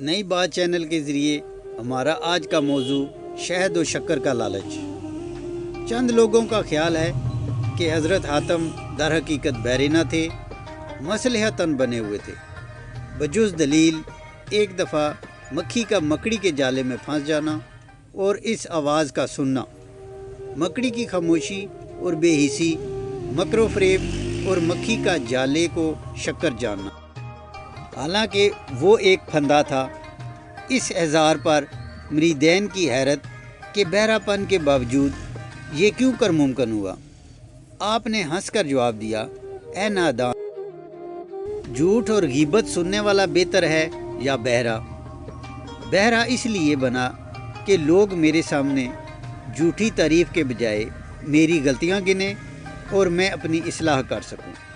نئی بات چینل کے ذریعے ہمارا آج کا موضوع شہد و شکر کا لالچ۔ چند لوگوں کا خیال ہے کہ حضرت حاتم در حقیقت بہرے نہ تھے، مصلحتاً بنے ہوئے تھے۔ بجز دلیل ایک دفعہ مکھی کا مکڑی کے جالے میں پھنس جانا اور اس آواز کا سننا، مکڑی کی خاموشی اور بے حسی، مکر و فریب اور مکھی کا جالے کو شکر جاننا۔ حالانکہ وہ ایک پھندا تھا۔ اس اظہار پر مریدین کی حیرت کہ بہرا پن کے باوجود یہ کیوں کر ممکن ہوا۔ آپ نے ہنس کر جواب دیا، اے نادان، جھوٹ اور غیبت سننے والا بہتر ہے یا بہرا؟ بہرا اس لیے بنا کہ لوگ میرے سامنے جھوٹی تعریف کے بجائے میری غلطیاں گنیں اور میں اپنی اصلاح کر سکوں۔